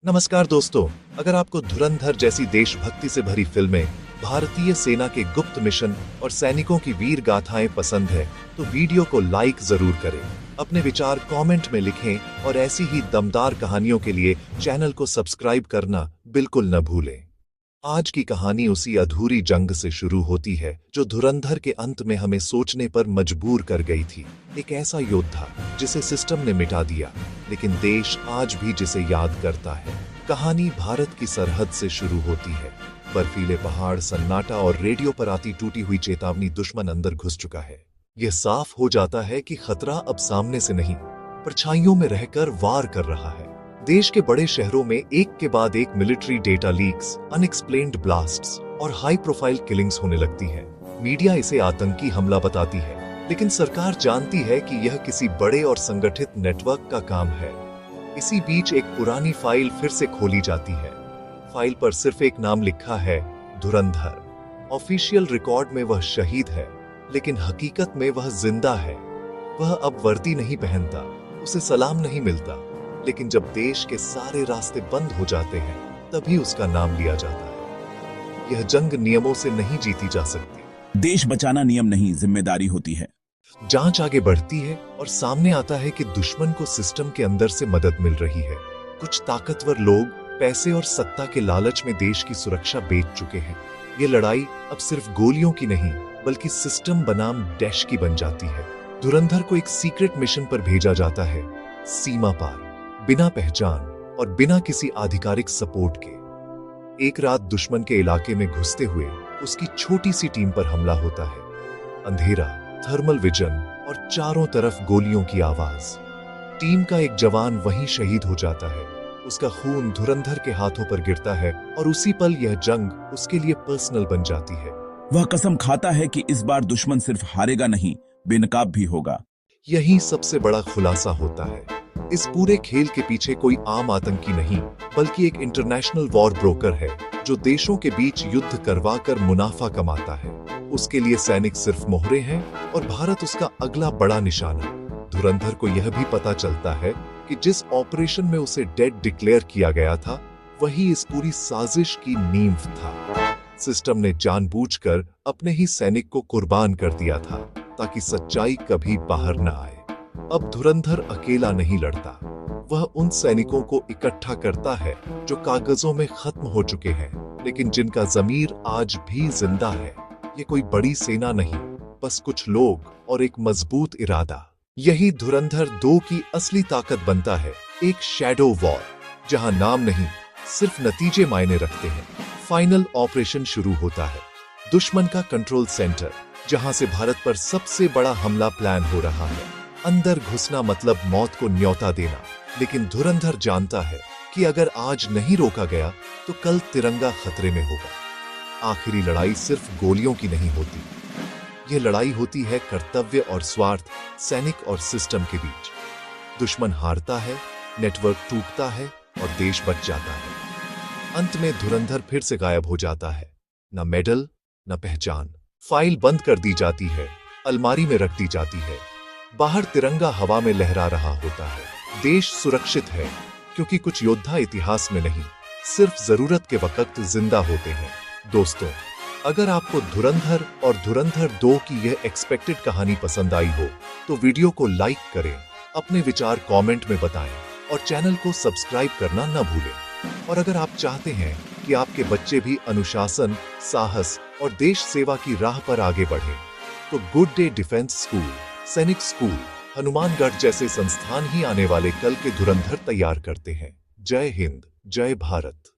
नमस्कार दोस्तों, अगर आपको धुरंधर जैसी देशभक्ति से भरी फिल्में, भारतीय सेना के गुप्त मिशन और सैनिकों की वीर गाथाएं पसंद है, तो वीडियो को लाइक जरूर करें। अपने विचार कमेंट में लिखें और ऐसी ही दमदार कहानियों के लिए चैनल को सब्सक्राइब करना बिल्कुल न भूलें। आज की कहानी उसी अधूरी जंग से शुरू होती है जो धुरंधर के अंत में हमें सोचने पर मजबूर कर गई थी। एक ऐसा योद्धा जिसे सिस्टम ने मिटा दिया, लेकिन देश आज भी जिसे याद करता है। कहानी भारत की सरहद से शुरू होती है। बर्फीले पहाड़, सन्नाटा और रेडियो पर आती टूटी हुई चेतावनी, दुश्मन अंदर घुस चुका है। यह साफ हो जाता है कि खतरा अब सामने से नहीं, परछाइयों में रहकर वार कर रहा है। देश के बड़े शहरों में एक के बाद एक military data leaks, unexplained blasts और हाई प्रोफाइल किलिंग्स होने लगती है। मीडिया इसे आतंकी हमला बताती है, लेकिन सरकार जानती है कि यह किसी बड़े और संगठित नेटवर्क का काम है। इसी बीच एक पुरानी फाइल फिर से खोली जाती है। फाइल पर सिर्फ एक नाम लिखा है, धुरंधर। ऑफिशियल रिकॉर्ड में वह शहीद है, लेकिन हकीकत में वह जिंदा है। वह अब वर्दी नहीं पहनता, उसे सलाम नहीं मिलता, लेकिन जब देश के सारे रास्ते बंद हो जाते हैं, तभी उसका नाम लिया जाता है। यह जंग नियमों से नहीं जीती जा सकती। देश बचाना नियम नहीं, जिम्मेदारी होती है। जांच आगे बढ़ती है और सामने आता है कि दुश्मन को सिस्टम के अंदर से मदद मिल रही है। कुछ ताकतवर लोग पैसे और सत्ता के लालच में देश की सुरक्षा बेच चुके हैं। ये लड़ाई अब सिर्फ गोलियों की नहीं, बल्कि सिस्टम बनाम डैश की बन जाती है। धुरंधर को एक सीक्रेट मिशन पर भेजा जाता है, सीमा पार, बिना पहचान और बिना किसी आधिकारिक सपोर्ट के। एक रात दुश्मन के इलाके में घुसते हुए उसकी छोटी सी टीम पर हमला होता है। अंधेरा, थर्मल विजन और चारों तरफ गोलियों की आवाज। टीम का एक जवान वहीं शहीद हो जाता है। उसका खून धुरंधर के हाथों पर गिरता है और उसी पल यह जंग उसके लिए पर्सनल बन जाती है। वह कसम खाता है कि इस बार दुश्मन सिर्फ हारेगा नहीं, बेनकाब भी होगा। यही सबसे बड़ा खुलासा होता है। इस पूरे खेल के पीछे कोई आम आतंकी नहीं, बल्कि एक इंटरनेशनल वॉर ब्रोकर है, जो देशों के बीच युद्ध करवा कर मुनाफा कमाता है। उसके लिए सैनिक सिर्फ मोहरे हैं और भारत उसका अगला बड़ा निशाना। धुरंधर को यह भी पता चलता है कि जिस ऑपरेशन में उसे डेड डिक्लेयर किया गया था, वही इस पूरी साजिश की नींव था। सिस्टम ने जानबूझकर अपने ही सैनिक को कुर्बान कर दिया था, ताकि सच्चाई कभी बाहर न आए। अब धुरंधर अकेला नहीं लड़ता। वह उन सैनिकों को इकट्ठा करता है जो कागजों में खत्म हो चुके हैं, लेकिन जिनका ज़मीर आज भी जिंदा है। ये कोई बड़ी सेना नहीं, बस कुछ लोग और एक मजबूत इरादा। यही धुरंधर 2 की असली ताकत बनता है। एक शैडो वॉर, जहां नाम नहीं, सिर्फ नतीजे मायने रखते हैं। फाइनल ऑपरेशन शुरू होता है। दुश्मन का कंट्रोल सेंटर, जहां से भारत पर सबसे बड़ा हमला प्लान हो रहा है। अंदर घुसना मतलब मौत को न्योता देना, लेकिन धुरंधर जानता है कि अगर आज नहीं रोका गया तो कल तिरंगा खतरे में होगा। आखिरी लड़ाई सिर्फ गोलियों की नहीं होती, यह लड़ाई होती है कर्तव्य और स्वार्थ, सैनिक और सिस्टम के बीच। दुश्मन हारता है, नेटवर्क टूटता है और देश बच जाता है। अंत में धुरंधर फिर से गायब हो जाता है। न मेडल, न पहचान। फाइल बंद कर दी जाती है, अलमारी में रख दी जाती है। बाहर तिरंगा हवा में लहरा रहा होता है। देश सुरक्षित है, क्योंकि कुछ योद्धा इतिहास में नहीं, सिर्फ जरूरत के वक्त जिंदा होते हैं। दोस्तों, अगर आपको धुरंधर और धुरंधर 2 की यह एक्सपेक्टेड कहानी पसंद आई हो, तो वीडियो को लाइक करें, अपने विचार कमेंट में बताएं और चैनल को सब्सक्राइब करना न भूलें। और अगर आप चाहते हैं कि आपके बच्चे भी अनुशासन, साहस और देश सेवा की राह पर आगे बढ़ें, तो गुड डे डिफेंस स्कूल, सैनिक स्कूल, हनुमानगढ़ जैसे संस्थान ही आने वाले कल के धुरंधर तैयार करते हैं। जय हिंद, जय भारत।